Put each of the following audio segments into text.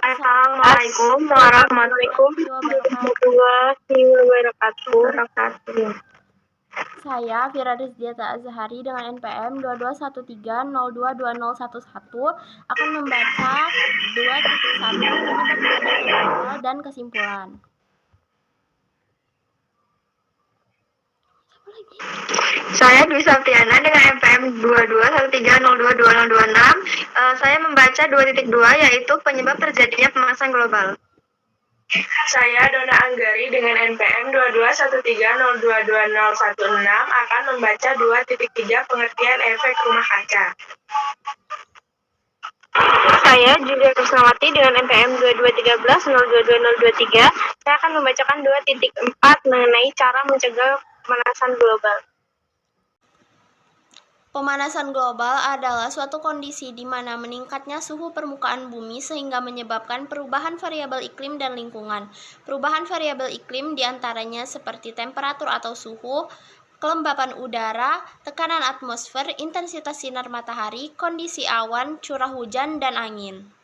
Assalamualaikum warahmatullahi wabarakatuh. Saya Fira Rizdiata Azhari dengan NPM 2213022011 akan membaca 2.1 penyebab pemanasan global dan kesimpulan. Saya Dwi Saptiana dengan NPM 2213022026. Saya membaca 2.2 yaitu penyebab terjadinya pemanasan global. Saya Dona Anggari dengan NPM 2213022016 akan membaca 2.3 pengertian efek rumah kaca. Saya Julia Krisnawati dengan NPM 2213022023. Saya akan membacakan 2.4 mengenai cara mencegah pemanasan global. Pemanasan global adalah suatu kondisi di mana meningkatnya suhu permukaan bumi sehingga menyebabkan perubahan variabel iklim dan lingkungan. Perubahan variabel iklim diantaranya seperti temperatur atau suhu, kelembapan udara, tekanan atmosfer, intensitas sinar matahari, kondisi awan, curah hujan, dan angin.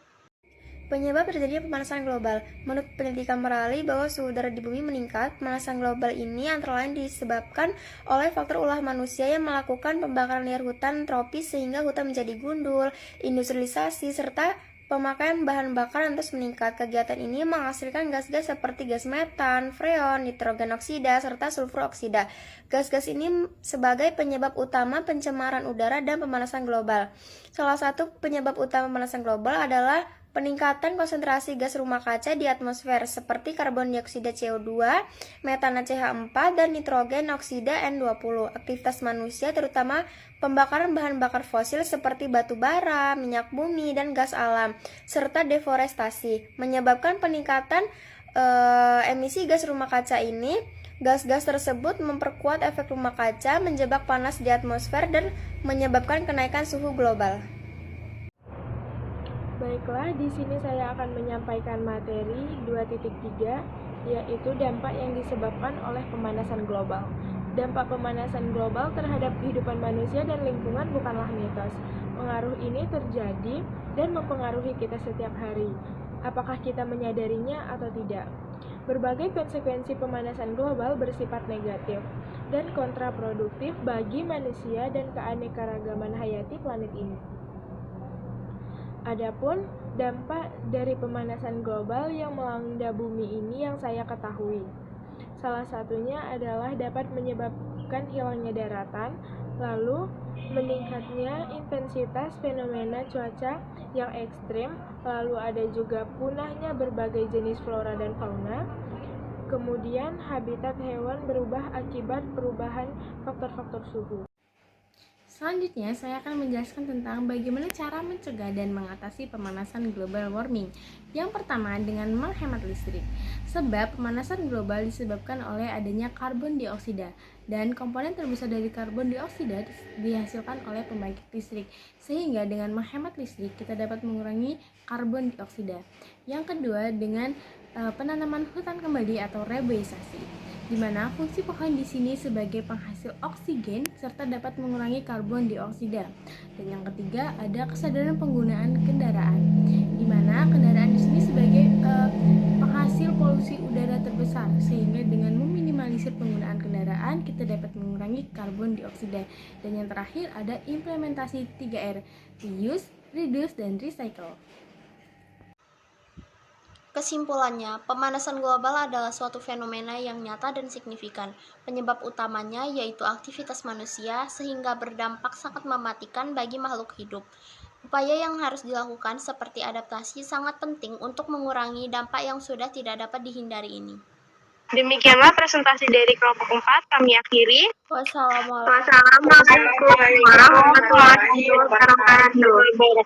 Penyebab terjadinya pemanasan global. Menurut penelitian Merali bahwa suhu udara di bumi meningkat, pemanasan global ini antara lain disebabkan oleh faktor ulah manusia yang melakukan pembakaran liar hutan tropis sehingga hutan menjadi gundul, industrialisasi, serta pemakaian bahan bakar yang terus meningkat. Kegiatan ini menghasilkan gas-gas seperti gas metan, freon, nitrogen oksida, serta sulfur oksida. Gas-gas ini sebagai penyebab utama pencemaran udara dan pemanasan global. Salah satu penyebab utama pemanasan global adalah peningkatan konsentrasi gas rumah kaca di atmosfer seperti karbon dioksida CO2, metana CH4, dan nitrogen oksida N20. Aktivitas manusia terutama pembakaran bahan bakar fosil seperti batu bara, minyak bumi, dan gas alam, serta deforestasi menyebabkan peningkatan emisi gas rumah kaca ini. Gas-gas tersebut memperkuat efek rumah kaca, menjebak panas di atmosfer, dan menyebabkan kenaikan suhu global. Baiklah, di sini saya akan menyampaikan materi 2.3, yaitu dampak yang disebabkan oleh pemanasan global. Dampak pemanasan global terhadap kehidupan manusia dan lingkungan bukanlah mitos. Pengaruh ini terjadi dan mempengaruhi kita setiap hari. Apakah kita menyadarinya atau tidak? Berbagai konsekuensi pemanasan global bersifat negatif dan kontraproduktif bagi manusia dan keanekaragaman hayati planet ini. Adapun dampak dari pemanasan global yang melanda bumi ini yang saya ketahui. Salah satunya adalah dapat menyebabkan hilangnya daratan, lalu meningkatnya intensitas fenomena cuaca yang ekstrim, lalu ada juga punahnya berbagai jenis flora dan fauna. Kemudian habitat hewan berubah akibat perubahan faktor-faktor suhu. Selanjutnya, saya akan menjelaskan tentang bagaimana cara mencegah dan mengatasi pemanasan global warming. Yang pertama, dengan menghemat listrik. Sebab pemanasan global disebabkan oleh adanya karbon dioksida, dan komponen terbesar dari karbon dioksida dihasilkan oleh pembangkit listrik. Sehingga dengan menghemat listrik, kita dapat mengurangi karbon dioksida. Yang kedua, dengan penanaman hutan kembali atau reboisasi, di mana fungsi pohon di sini sebagai penghasil oksigen serta dapat mengurangi karbon dioksida. Dan yang ketiga, ada kesadaran penggunaan kendaraan, di mana kendaraan di sini sebagai penghasil polusi udara terbesar, sehingga dengan meminimalisir penggunaan kendaraan kita dapat mengurangi karbon dioksida. Dan yang terakhir ada implementasi 3R, reuse, reduce, dan recycle. Kesimpulannya, pemanasan global adalah suatu fenomena yang nyata dan signifikan. Penyebab utamanya yaitu aktivitas manusia sehingga berdampak sangat mematikan bagi makhluk hidup. Upaya yang harus dilakukan seperti adaptasi sangat penting untuk mengurangi dampak yang sudah tidak dapat dihindari ini. Demikianlah presentasi dari kelompok 4, kami akhiri. Wassalamualaikum Wassalamualaikum warahmatullahi wabarakatuh.